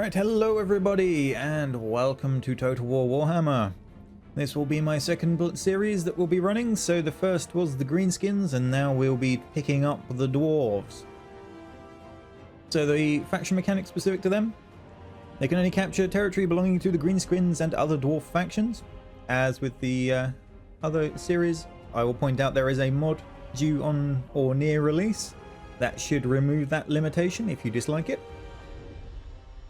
Alright, hello everybody, and welcome to Total War Warhammer. This will be my second series that we'll be running, so the first was the Greenskins, and now we'll be picking up the Dwarves. So the faction mechanics specific to them, they can only capture territory belonging to the Greenskins and other Dwarf factions. As with the other series, I will point out there is a mod due on or near release that should remove that limitation if you dislike it.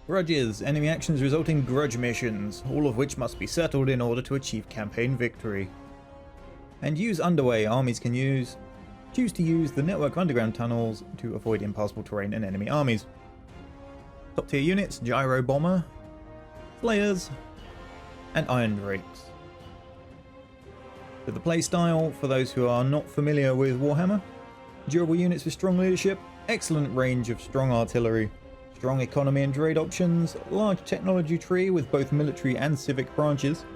Grudges, enemy actions result in grudge missions, all of which must be settled in order to achieve campaign victory. And use underway, armies can choose to use the network of underground tunnels to avoid impassable terrain and enemy armies. Top tier units, Gyro Bomber, Slayers, and Iron Drakes. So the playstyle, for those who are not familiar with Warhammer, durable units with strong leadership, excellent range of strong artillery, strong economy and trade options, large technology tree with both military and civic branches,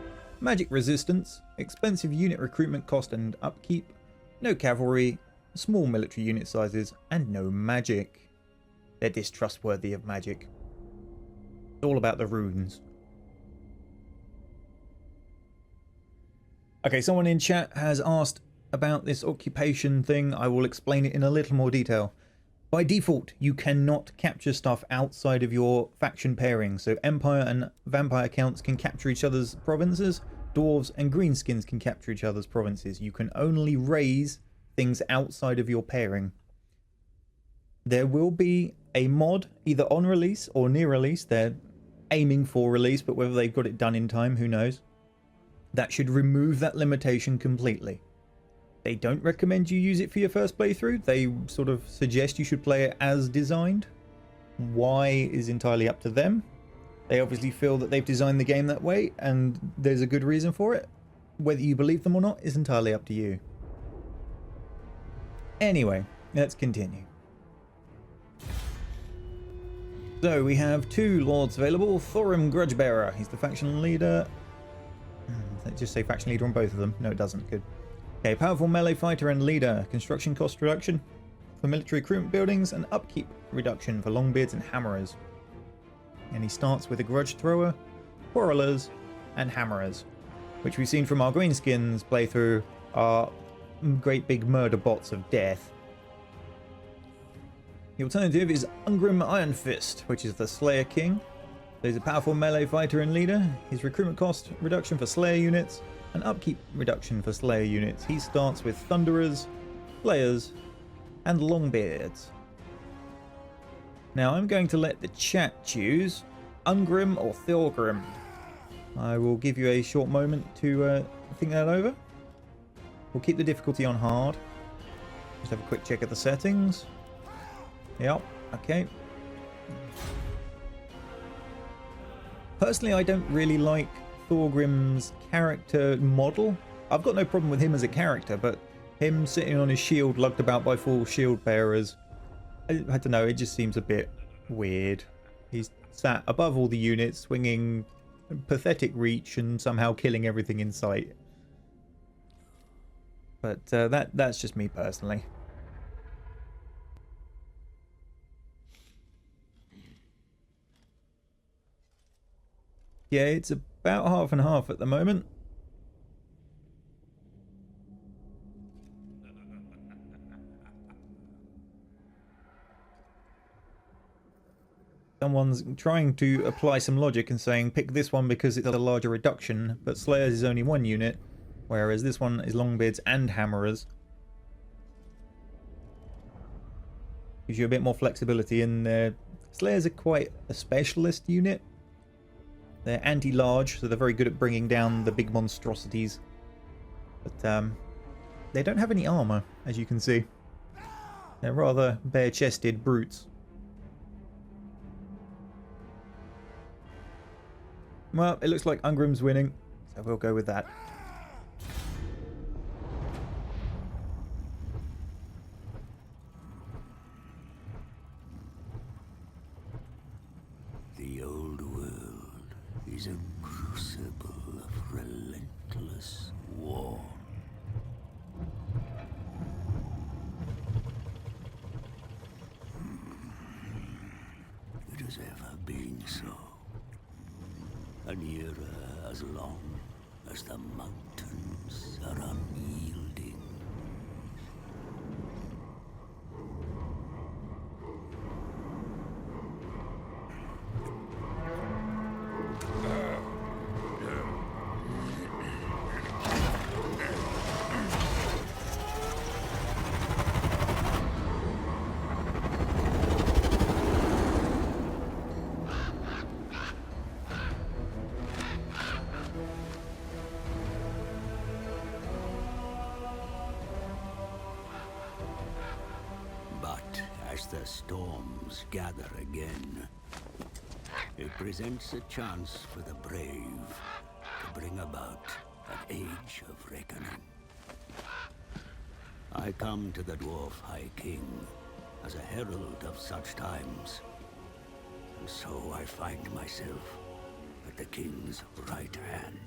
magic resistance, expensive unit recruitment cost and upkeep, no cavalry, small military unit sizes, and no magic. They're distrustworthy of magic. It's all about the runes. Okay, someone in chat has asked about this occupation thing. I will explain it in a little more detail. By default, you cannot capture stuff outside of your faction pairing, so Empire and Vampire counts can capture each other's provinces, Dwarves and Greenskins can capture each other's provinces. You can only raise things outside of your pairing. There will be a mod, either on release or near release. They're aiming for release, but whether they've got it done in time, who knows. That should remove that limitation completely. They don't recommend you use it for your first playthrough. They sort of suggest you should play it as designed. Why is entirely up to them. They obviously feel that they've designed the game that way, and there's a good reason for it. Whether you believe them or not is entirely up to you. Anyway, let's continue. So we have two lords available. Thorim Grudgebearer, he's the faction leader. Let's just say faction leader on both of them. No, it doesn't. Good. Okay, powerful melee fighter and leader. Construction cost reduction for military recruitment buildings and upkeep reduction for longbeards and hammerers. And he starts with a grudge thrower, quarrelers, and hammerers, which we've seen from our Greenskins playthrough are great big murder bots of death. The alternative is Ungrim Iron Fist, which is the Slayer King. So he's a powerful melee fighter and leader. His recruitment cost reduction for Slayer units and upkeep reduction for Slayer units. He starts with Thunderers, Slayers, and Longbeards. Now I'm going to let the chat choose Ungrim or Thorgrim. I will give you a short moment to think that over. We'll keep the difficulty on hard. Just have a quick check of the settings. Yep, okay. Personally, I don't really like Thorgrim's character model. I've got no problem with him as a character, but him sitting on his shield lugged about by 4 shield bearers, I don't know, it just seems a bit weird. He's sat above all the units, swinging pathetic reach and somehow killing everything in sight. But that's just me personally. Yeah, it's about half and half at the moment. Someone's trying to apply some logic and saying pick this one because it's a larger reduction, but Slayers is only 1 unit, whereas this one is Longbeards and Hammerers. Gives you a bit more flexibility in there. Slayers are quite a specialist unit. They're anti-large, so they're very good at bringing down the big monstrosities. But they don't have any armor, as you can see. They're rather bare-chested brutes. Well, it looks like Ungrim's winning, so we'll go with that. The old world is a crucible of relentless war. It has has ever been so. An era as long as the mountains are unyielding. But as the storms gather again, it presents a chance for the brave to bring about an age of reckoning. I come to the Dwarf High King as a herald of such times, and so I find myself at the King's right hand.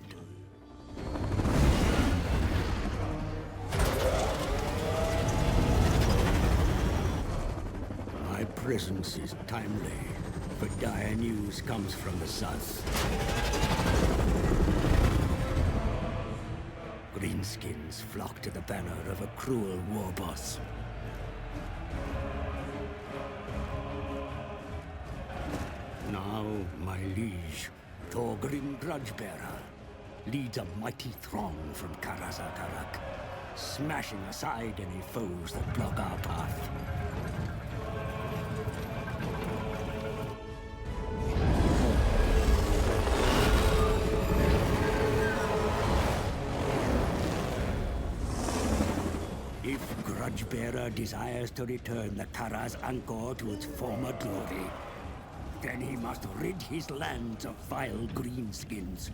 My presence is timely, for dire news comes from the south. Greenskins flock to the banner of a cruel war boss. Now, my liege, Ungrim Grudgebearer, leads a mighty throng from Karazakarak, smashing aside any foes that block our path. If Grudgebearer desires to return the Karaz Angkor to its former glory, then he must rid his lands of vile greenskins.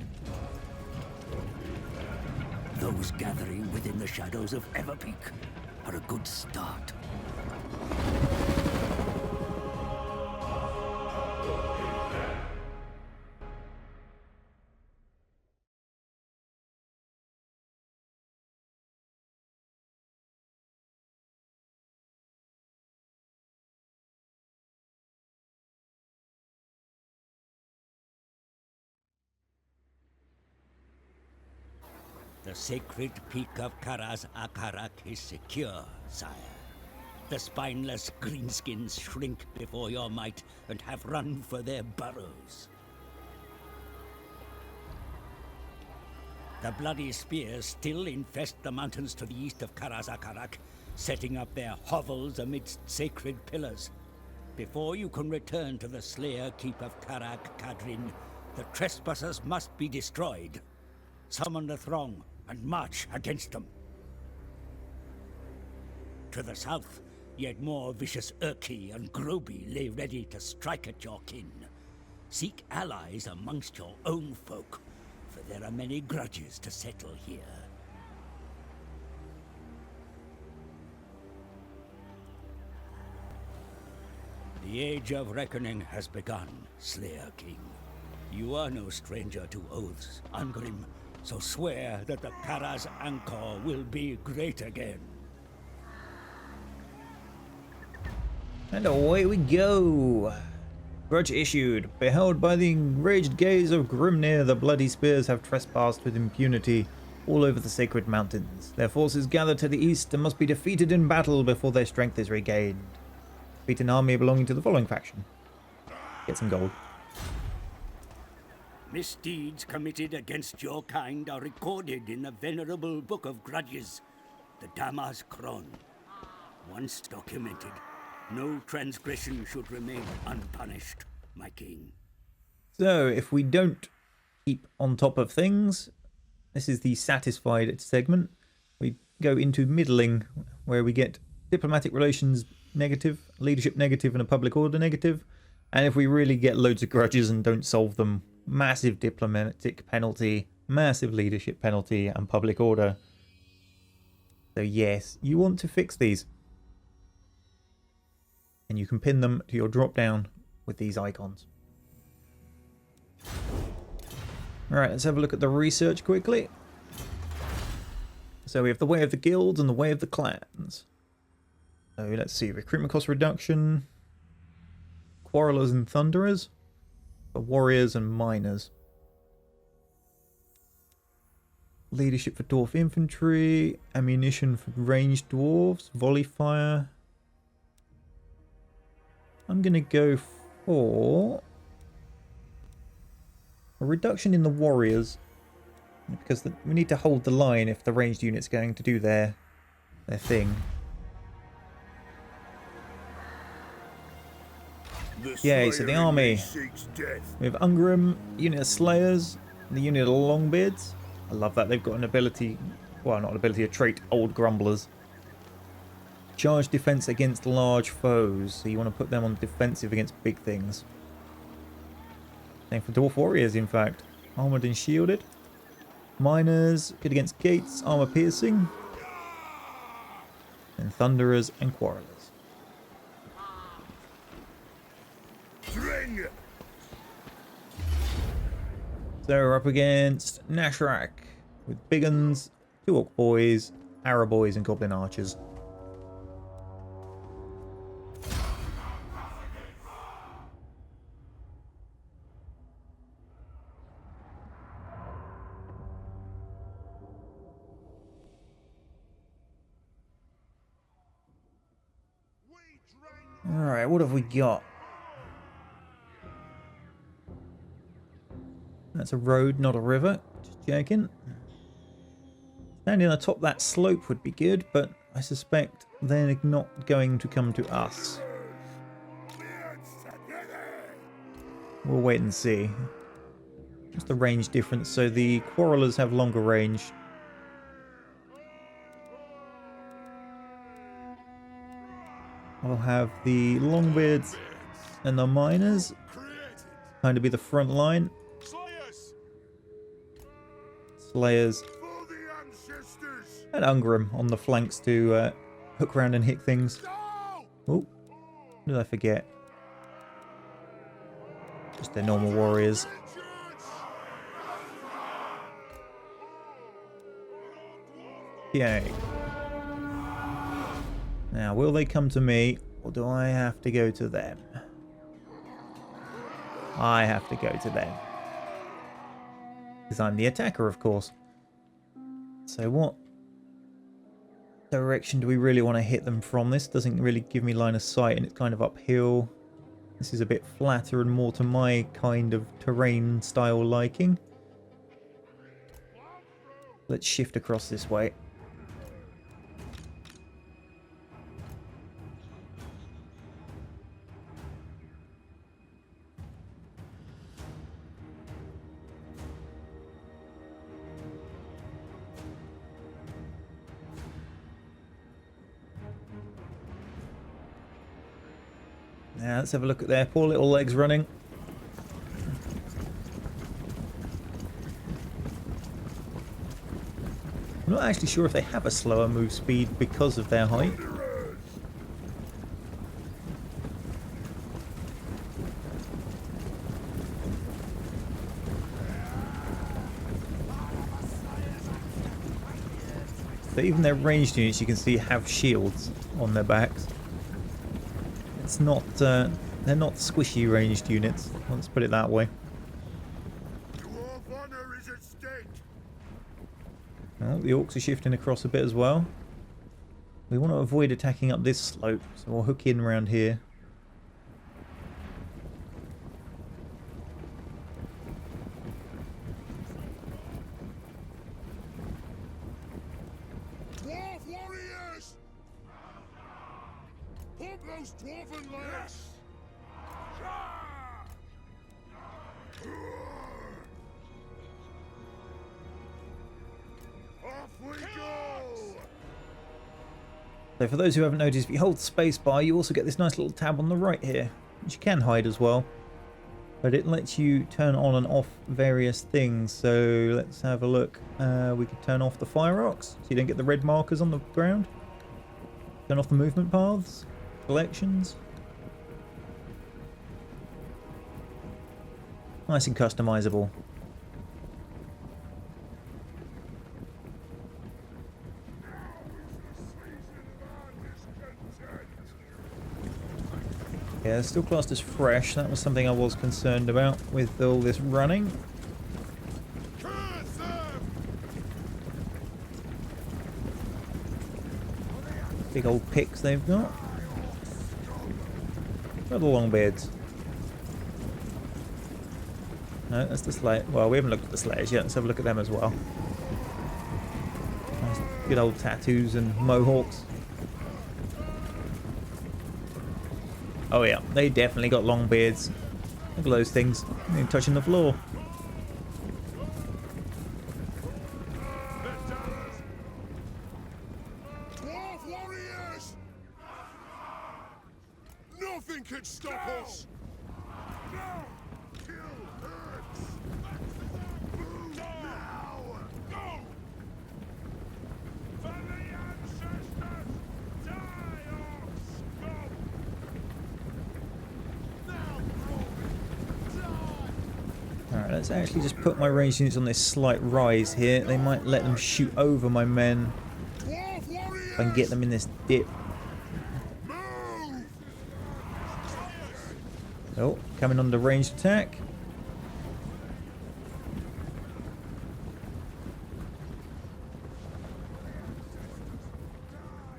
Those gathering within the shadows of Everpeak are a good start. The sacred peak of Karaz Akarak is secure, sire. The spineless greenskins shrink before your might and have run for their burrows. The bloody spears still infest the mountains to the east of Karaz Akarak, setting up their hovels amidst sacred pillars. Before you can return to the Slayer Keep of Karak Kadrin, the trespassers must be destroyed. Summon the throng and march against them. To the south, yet more vicious Urki and Groby lay ready to strike at your kin. Seek allies amongst your own folk, for there are many grudges to settle here. The Age of Reckoning has begun, Slayer King. You are no stranger to oaths, Ungrim, so swear that the Karaz Angkor will be great again. And away we go! Grudge issued. Beheld by the enraged gaze of Grimnir, the bloody spears have trespassed with impunity all over the sacred mountains. Their forces gather to the east and must be defeated in battle before their strength is regained. Defeat an army belonging to the following faction. Get some gold. Misdeeds committed against your kind are recorded in the venerable Book of Grudges, the Damas Kron. Once documented, no transgression should remain unpunished, my king. So, if we don't keep on top of things, this is the satisfied segment. We go into middling, where we get diplomatic relations negative, leadership negative, and a public order negative. And if we really get loads of grudges and don't solve them, massive diplomatic penalty, massive leadership penalty, and public order. So yes, you want to fix these. And you can pin them to your drop down with these icons. Alright, let's have a look at the research quickly. So we have the way of the guilds and the way of the clans. So let's see, recruitment cost reduction, Quarrelers and Thunderers, for Warriors and Miners. Leadership for Dwarf Infantry, ammunition for ranged Dwarves, volley fire. I'm going to go for a reduction in the Warriors, because we need to hold the line if the ranged unit's going to do their thing. Yay, so the army. We have Ungrim, unit of Slayers, the unit of Longbeards. I love that they've got an ability, well, not an ability, a trait, Old Grumblers. Charge defense against large foes, so you want to put them on defensive against big things. Same for Dwarf Warriors, in fact. Armored and shielded. Miners, good against gates, armor piercing. And Thunderers and Quarrelers. So we're up against Nashrak with big uns, 2 Orc Boys, Arrow Boys and Goblin Archers. Alright, what have we got? That's a road, not a river. Just checking. Standing atop that slope would be good, but I suspect they're not going to come to us. We'll wait and see. Just the range difference. So the Quarrelers have longer range. I'll have the Longbeards and the Miners kind of be the front line. Slayers and Ungrim on the flanks to hook around and hit things. Oh, what did I forget? Just their normal warriors. Yay. Now, will they come to me, or do I have to go to them? I have to go to them. Because I'm the attacker, of course. So what direction do we really want to hit them from? This doesn't really give me line of sight, and it's kind of uphill. This is a bit flatter and more to my kind of terrain style liking. Let's shift across this way. Now let's have a look at their poor little legs running. I'm not actually sure if they have a slower move speed because of their height. So even their ranged units, you can see, have shields on their backs. It's not, they're not squishy ranged units, let's put it that way. Well, the orcs are shifting across a bit as well. We want to avoid attacking up this slope, so we'll hook in around here. Dwarf warriors! Pump those dwarven legs! Off we go! So for those who haven't noticed, if you hold the space bar, you also get this nice little tab on the right here, which you can hide as well. But it lets you turn on and off various things. So let's have a look. We could turn off the fire arcs, so you don't get the red markers on the ground. Turn off the movement paths, collections. Nice and customizable. Yeah, they're still classed as fresh. That was something I was concerned about with all this running. Curse them! Big old picks they've got. Where are the Longbeards? No, that's the Slayer. Well, we haven't looked at the Slayers yet. Let's have a look at them as well. Nice good old tattoos and mohawks. Oh yeah, they definitely got long beards. Look at those things. They're touching the floor. Dwarf warriors! Nothing can stop us! No! Kill hurts! Move now! Go! For the ancestors! Die, orcs! Go! Now, Roman! Die! Alright, let's actually just put my ranged units on this slight rise here. They might let them shoot over my men Dwarf warriors! if I can get them in this dip. Move! Oh, coming under ranged attack.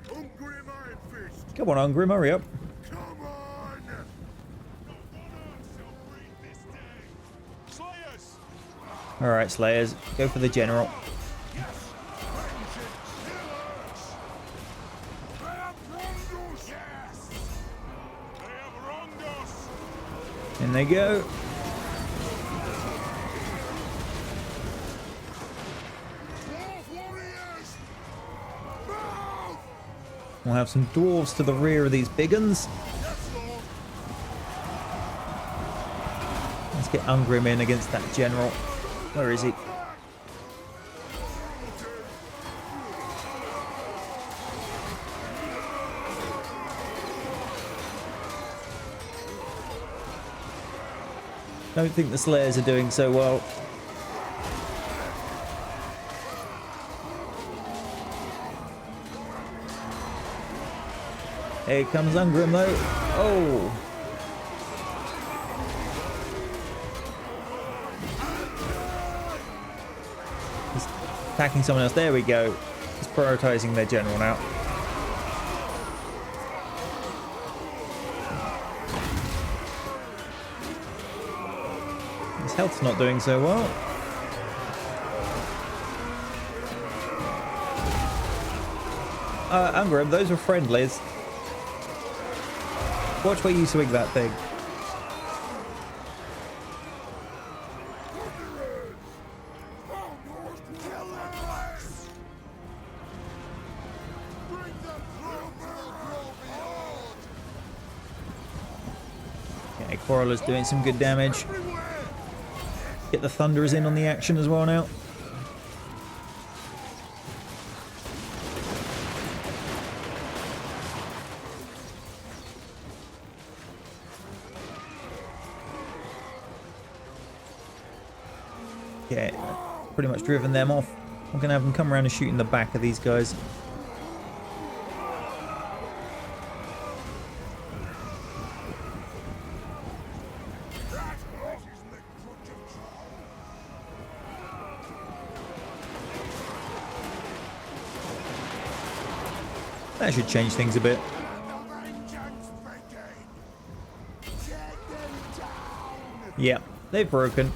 Ungrim Iron Fist! Come on, Ungrim, hurry up. Come on! Celebrate this day! Slayers! Alright, Slayers, go for the general. Yes! Ancient killers! They have wronged us! Yes! They have wronged us! In they go. Dwarf warriors! Move! We'll have some dwarves to the rear of these big uns. Yes, Lord! Let's get Ungrim in against that general. Where is he? Don't think the Slayers are doing so well. Here comes Ungrim though. Oh! He's attacking someone else. There we go. He's prioritizing their general now. His health's not doing so well. Ungrim, those were friendlies. Watch where you swing that thing. Okay, Quarreller's doing some good damage. Get the Thunderers in on the action as well now. Okay, pretty much driven them off. I'm going to have them come around and shoot in the back of these guys. That should change things a bit. Yeah, they've broken.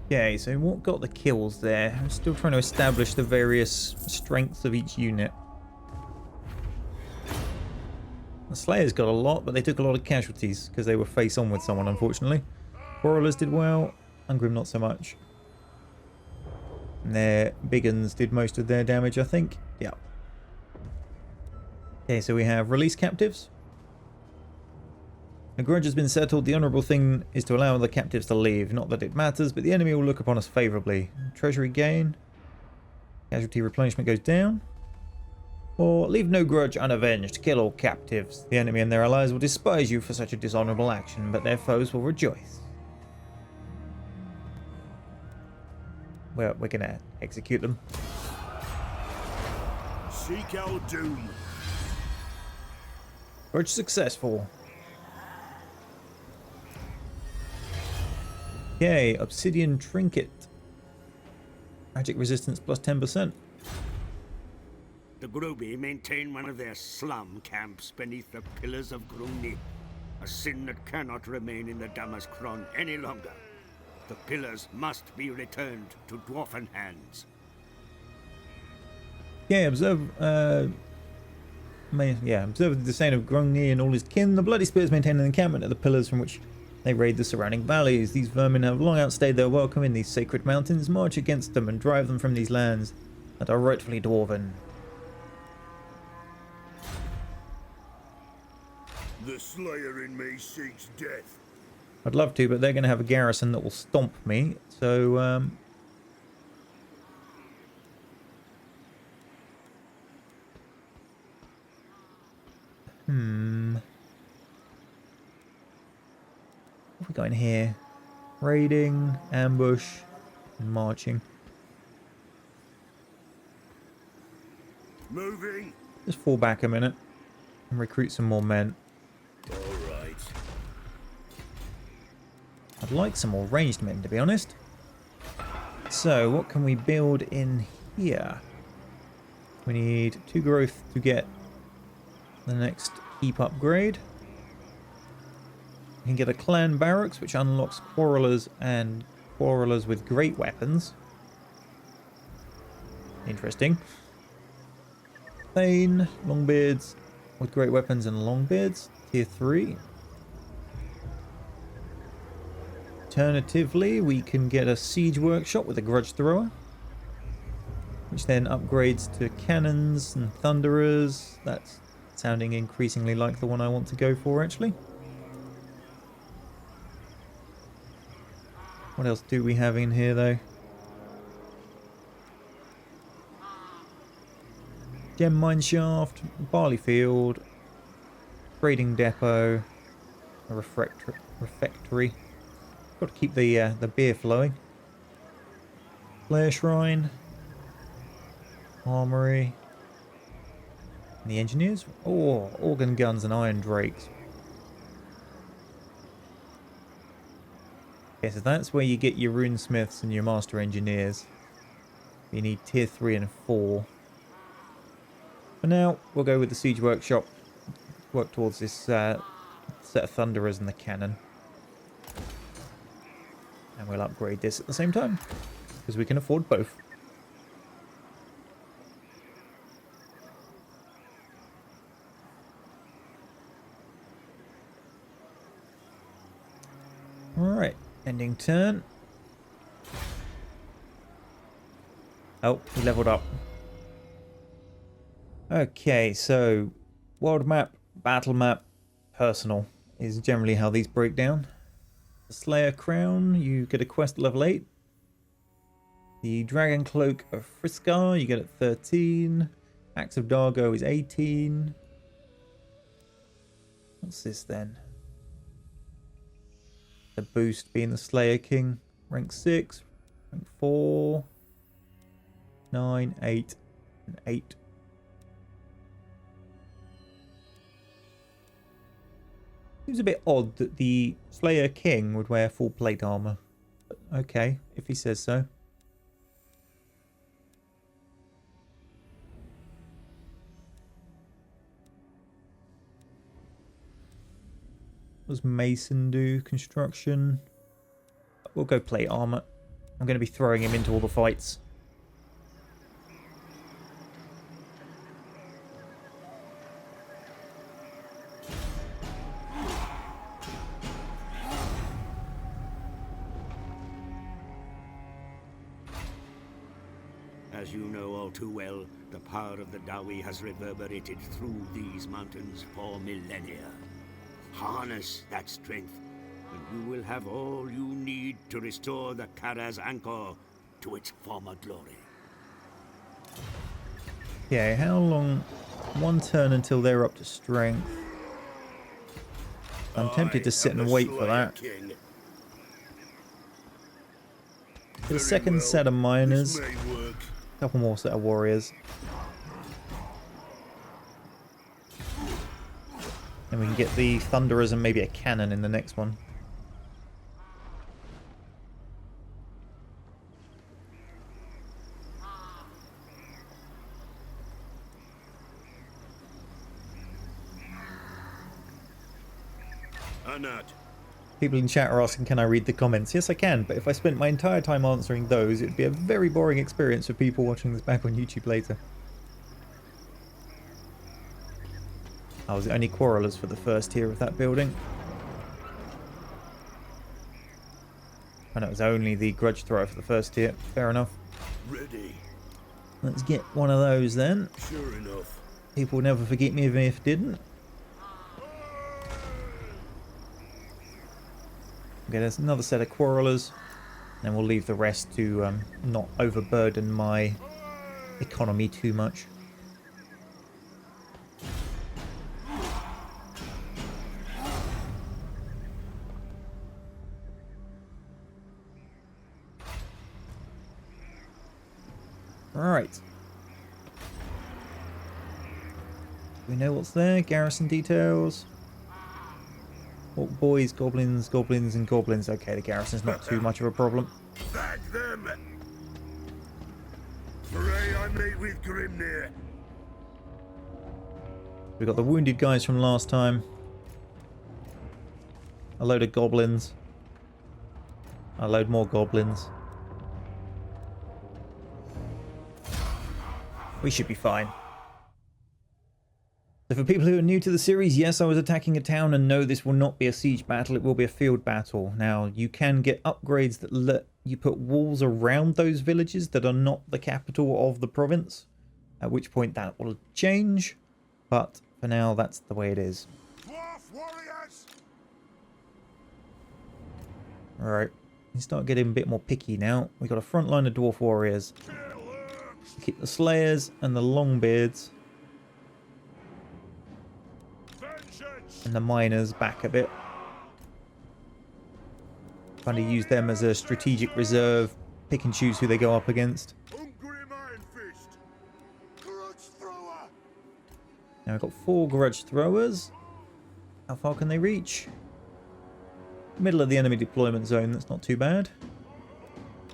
Okay, so what got the kills there? I'm still trying to establish the various strengths of each unit. The Slayers got a lot, but they took a lot of casualties because they were face on with someone, unfortunately. Quarrelers did well, Ungrim not so much. And their big uns did most of their damage, I think. Yeah. Okay, so we have release captives. A grudge has been settled. The honourable thing is to allow the captives to leave. Not that it matters, but the enemy will look upon us favourably. Treasury gain. Casualty replenishment goes down. Or leave no grudge unavenged, kill all captives. The enemy and their allies will despise you for such a dishonourable action, but their foes will rejoice. Well, we're gonna execute them. Seek our doom. Grudge successful. Okay, obsidian trinket. Magic resistance plus 10%. The Groby maintain one of their slum camps beneath the pillars of Grungni. A sin that cannot remain in the Damaskron any longer. The pillars must be returned to dwarfen hands. Okay, observe the disdain of Grungni and all his kin. The Bloody Spears maintain an encampment at the pillars from which they raid the surrounding valleys. These vermin have long outstayed their welcome in these sacred mountains. March against them and drive them from these lands that are rightfully dwarven. The slayer in me seeks death. I'd love to, but they're going to have a garrison that will stomp me, so what have we got in here? Raiding, ambush, and marching. Moving. Just fall back a minute and recruit some more men. All right. I'd like some more ranged men, to be honest. So, what can we build in here? We need 2 growth to get the next keep upgrade. We can get a clan barracks, which unlocks quarrelers and quarrelers with great weapons. Interesting. Thane, longbeards with great weapons and longbeards, tier 3. Alternatively, we can get a siege workshop with a grudge thrower, which then upgrades to cannons and thunderers. That's sounding increasingly like the one I want to go for, actually. What else do we have in here, though? Gem mine shaft, barley field, trading depot, a refectory. Got to keep the beer flowing. Slayer shrine, armory, and the engineers. Oh, organ guns and iron drakes. Okay, so that's where you get your runesmiths and your master engineers. You need tier 3 and 4. For now, we'll go with the siege workshop. Work towards this set of thunderers and the cannon. And we'll upgrade this at the same time, because we can afford both. Alright, ending turn. Oh, we leveled up. Okay, so world map, battle map, personal is generally how these break down. The Slayer Crown, you get a quest at level 8. The Dragon Cloak of Friskar, you get at 13. Axe of Dargo is 18. What's this then? The boost being the Slayer King. Rank 6, rank 4, 9, 8, and 8. Seems a bit odd that the Slayer King would wear full plate armor. But okay, if he says so. What does Mason do? Construction. We'll go plate armor. I'm going to be throwing him into all the fights. As you know all too well, the power of the Dawi has reverberated through these mountains for millennia. Harness that strength, and you will have all you need to restore the Kara's Anchor to its former glory. Yeah, how long 1 turn until they're up to strength. I'm tempted to sit and wait for that. Get a second set of miners. A couple more set of warriors. And we can get the thunderers and maybe a cannon in the next one. People in chat are asking, can I read the comments? Yes, I can, but if I spent my entire time answering those, it'd be a very boring experience for people watching this back on YouTube later. I was the only quarrelers for the first tier of that building. And it was only the grudge thrower for the first tier. Fair enough. Ready. Let's get one of those then. Sure enough. People would never forget me even if it didn't. Okay, there's another set of quarrelers, and we'll leave the rest to not overburden my economy too much. Alright. We know what's there. Garrison details. Orc boys, goblins, goblins, and goblins. Okay, the garrison's not too much of a problem. Bag them! Hooray, I meet with Grimnir. We got the wounded guys from last time. A load of goblins. A load more goblins. We should be fine. So for people who are new to the series, yes, I was attacking a town, and no, this will not be a siege battle, it will be a field battle. Now, you can get upgrades that let you put walls around those villages that are not the capital of the province, at which point that will change, but for now, that's the way it is. Dwarf warriors! Alright, you start getting a bit more picky now. We've got a front line of dwarf warriors. Keep the slayers and the longbeards. And the miners back a bit. Kind of use them as a strategic reserve. Pick and choose who they go up against. Ungrim Iron Fist. Grudge thrower. Now I've got 4 grudge throwers. How far can they reach? Middle of the enemy deployment zone, that's not too bad.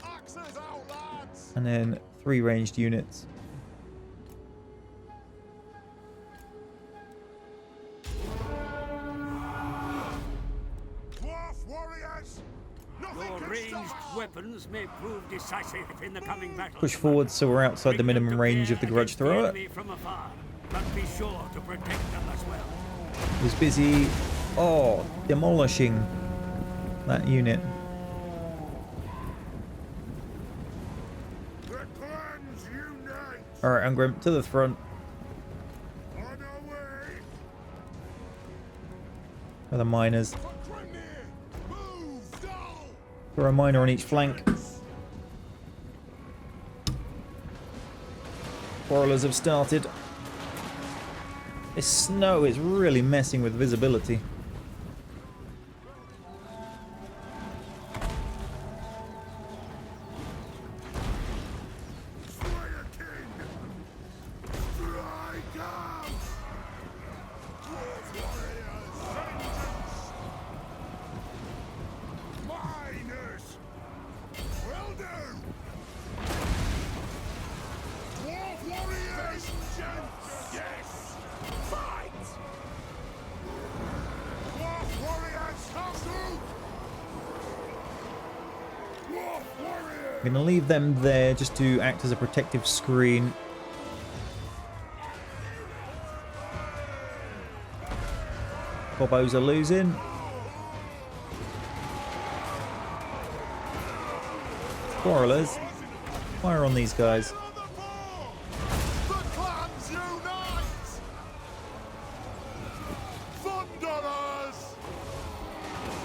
Axes out, lads. And then 3 ranged units. Your ranged weapons may prove decisive in the coming battle. Push forward so we're outside the minimum range of the grudge thrower. From afar, but be sure to protect them as well. Who's busy, demolishing that unit. The clans unite. Alright, Ungrim, to the front. On our way. For the miners. Grimnir, move, down. Throw a miner on each flank. Quarrelers have started. This snow is really messing with visibility. Slayer King. Strike out. Dwarf warriors. Vengeance. Miners. Will do. Dwarf warriors. Vengeance. Yes. Fight. Dwarf warriors. Come through. Dwarf warriors. I'm going to leave them there just to act as a protective screen. Bobos are losing. Quarrelers, fire on these guys. The clans unite! Thunderers!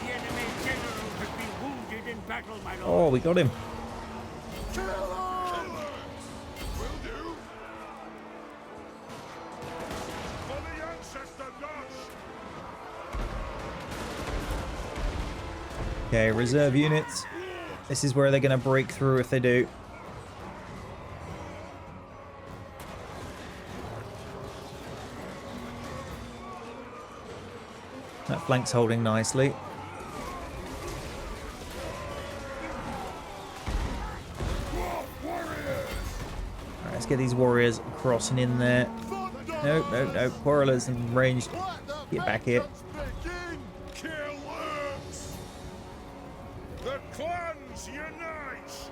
The enemy general has been wounded in battle, my lord. Oh, we got him. Kill them! Will do. Okay, reserve units. This is where they're going to break through if they do. That flank's holding nicely. Alright, let's get these warriors crossing in there. Nope, nope, nope. Quarrelers in range. Get back here. The clans unite!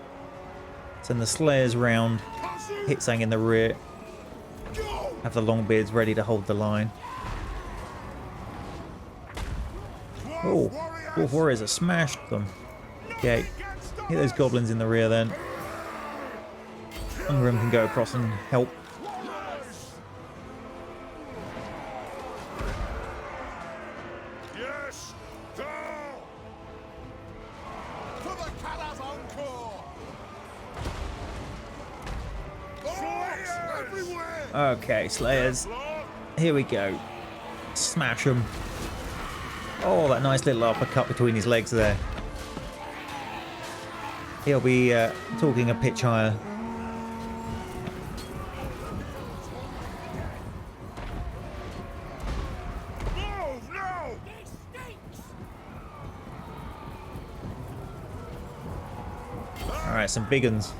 Send the Slayers round. Hit something in the rear. Have the Longbeards ready to hold the line. Oh, Dwarf Warriors have smashed them. Okay, hit those goblins in the rear then. Ungrim can go across and help. Yes, go! For the Kala's encore! Slayers everywhere! Okay, Slayers. Here we go. Smash them. Oh, that nice little uppercut between his legs there. He'll be talking a pitch higher. Move now! Alright, some big uns.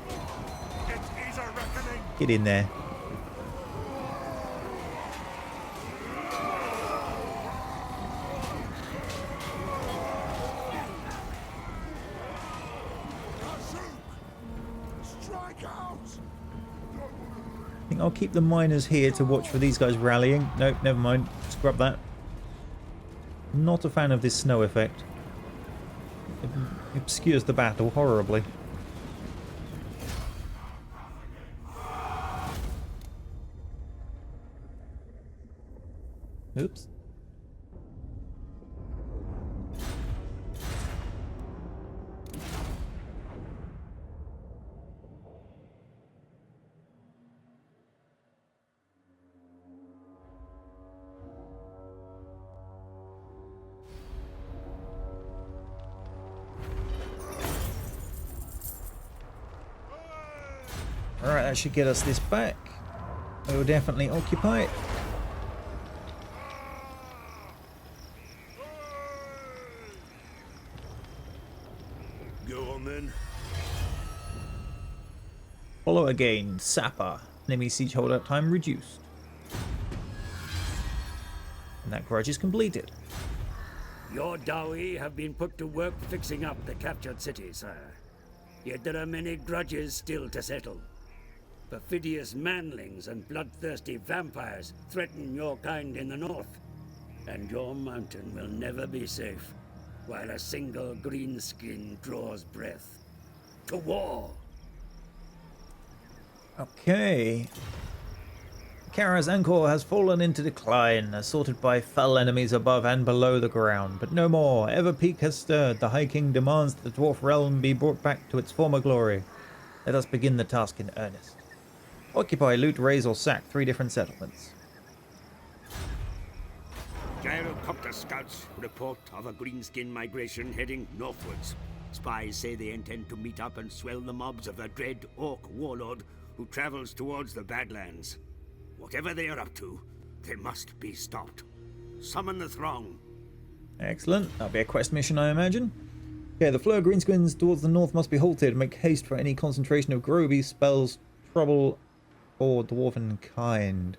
It is a reckoning! Get in there. Strike out! I think I'll keep the miners here to watch for these guys rallying. Nope, never mind. Scrub that. Not a fan of this snow effect. It obscures the battle horribly. Oops. Alright, that should get us this back. We will definitely occupy it. Go on then. Follow again, Sapper. Enemy siege holdout time reduced. And that grudge is completed. Your Dowie have been put to work fixing up the captured city, sire. Yet there are many grudges still to settle. Perfidious manlings and bloodthirsty vampires threaten your kind in the north. And your mountain will never be safe, while a single greenskin draws breath. To war! Okay. Kara's Angkor has fallen into decline, assaulted by fell enemies above and below the ground. But no more. Ever Peak has stirred. The High King demands that the Dwarf realm be brought back to its former glory. Let us begin the task in earnest. Occupy, loot, raise, or sack 3 different settlements. Gyrocopter scouts report of a greenskin migration heading northwards. Spies say they intend to meet up and swell the mobs of the dread orc warlord who travels towards the Badlands. Whatever they are up to, they must be stopped. Summon the throng. Excellent. That'll be a quest mission, I imagine. Okay, the flow of greenskins towards the north must be halted. Make haste for any concentration of Groby spells trouble for dwarven kind.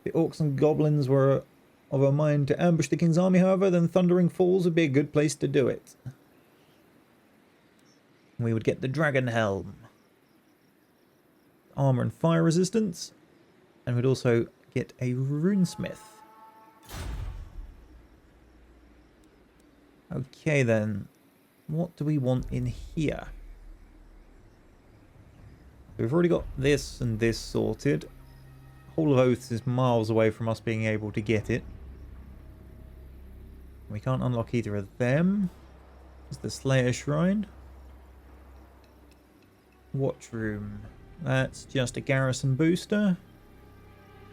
The orcs and goblins were of a mind to ambush the king's army, however, then Thundering Falls would be a good place to do it. We would get the Dragon Helm. Armor and fire resistance. And we'd also get a runesmith. Okay then. What do we want in here? We've already got this and this sorted. Hall of Oaths is miles away from us being able to get it. We can't unlock either of them. Is the Slayer Shrine? Watch Room. That's just a garrison booster.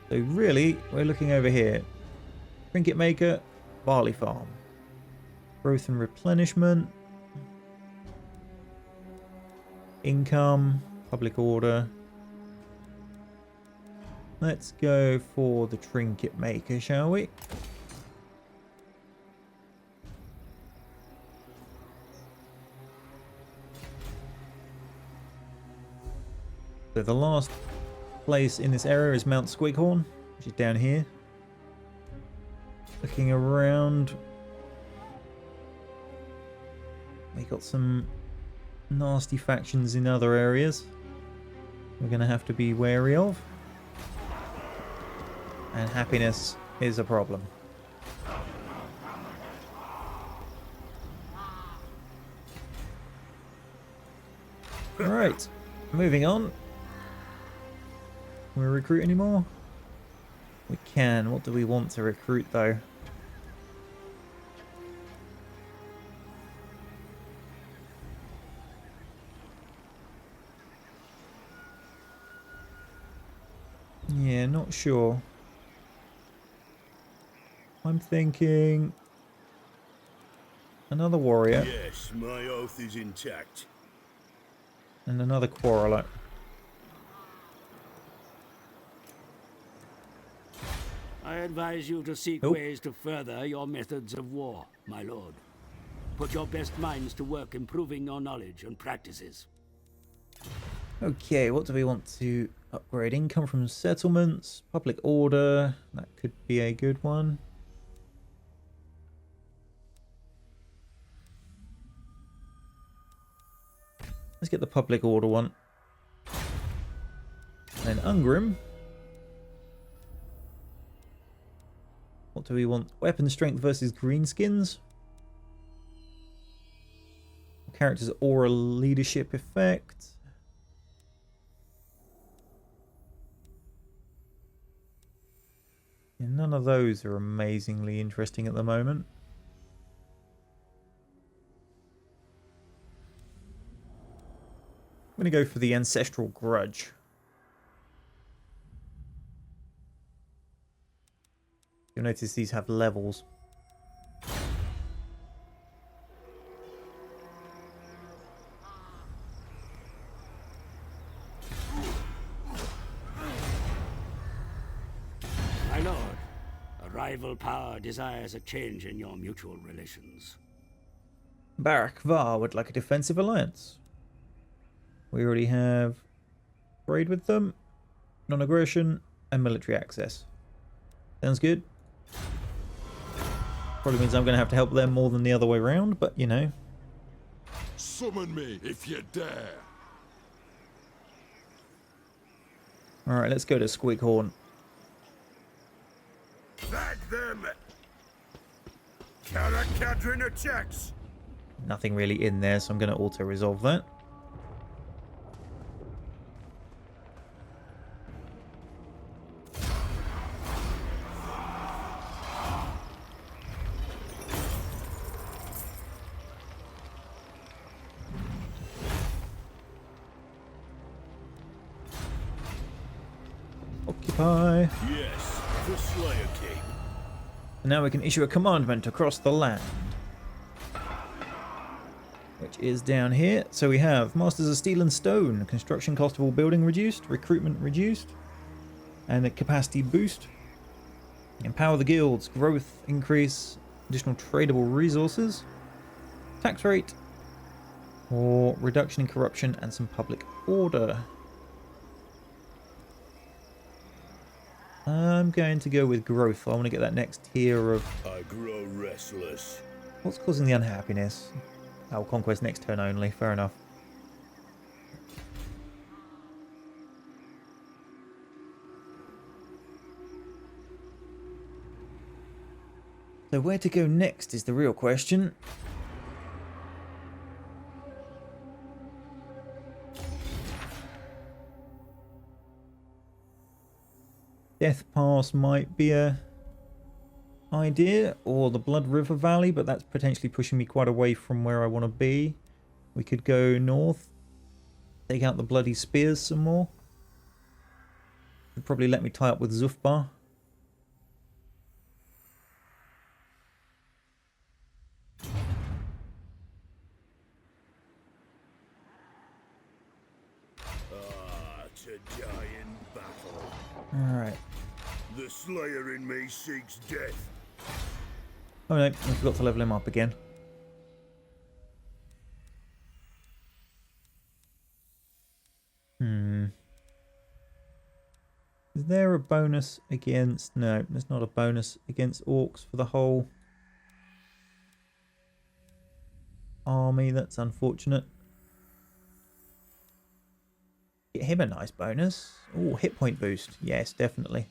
So really, we're looking over here. Trinket Maker, Barley Farm. Growth and Replenishment. Income, public order. Let's go for the trinket maker, shall we? So the last place in this area is Mount Squighorn, which is down here. Looking around, we got some nasty factions in other areas we're going to have to be wary of. And happiness is a problem. Right, moving on. Can we recruit anymore? We can. What do we want to recruit though? Yeah, not sure. I'm thinking another warrior. Yes, my oath is intact. And another quarreler. I advise you to seek Nope. ways to further your methods of war, my lord. Put your best minds to work improving your knowledge and practices. Okay, what do we want to upgrade? Income from settlements, public order. That could be a good one. Let's get the public order one. Then Ungrim. What do we want? Weapon strength versus greenskins. Character's aura leadership effect. Yeah, none of those are amazingly interesting at the moment. I'm going to go for the Ancestral Grudge. You'll notice these have levels. My lord, a rival power desires a change in your mutual relations. Barak Var would like a defensive alliance. We already have trade with them, non-aggression, and military access. Sounds good. Probably means I'm going to have to help them more than the other way around, but you know. Summon me if you dare. Alright, let's go to Squighorn. Bag them. Counter-countering attacks. Nothing really in there, so I'm going to auto-resolve that. Occupy. Yes, the Slayer King. And now we can issue a commandment across the land. Which is down here. So we have Masters of Steel and Stone. Construction cost of all building reduced. Recruitment reduced. And a capacity boost. Empower the guilds. Growth increase. Additional tradable resources. Tax rate. Or reduction in corruption and some public order. I'm going to go with growth. I want to get that next tier of... I grow restless. What's causing the unhappiness? Oh, conquest next turn only. Fair enough. So where to go next is the real question. Death Pass might be a idea, or the Blood River Valley, but that's potentially pushing me quite away from where I want to be. We could go north, take out the Bloody Spears some more. Would probably let me tie up with Zufbar. to die in battle. Alright. The Slayer in me seeks death. Oh no, I forgot to level him up again. Is there a bonus against... No, there's not a bonus against orcs for the whole army. That's unfortunate. Get him a nice bonus. Oh, hit point boost. Yes, definitely.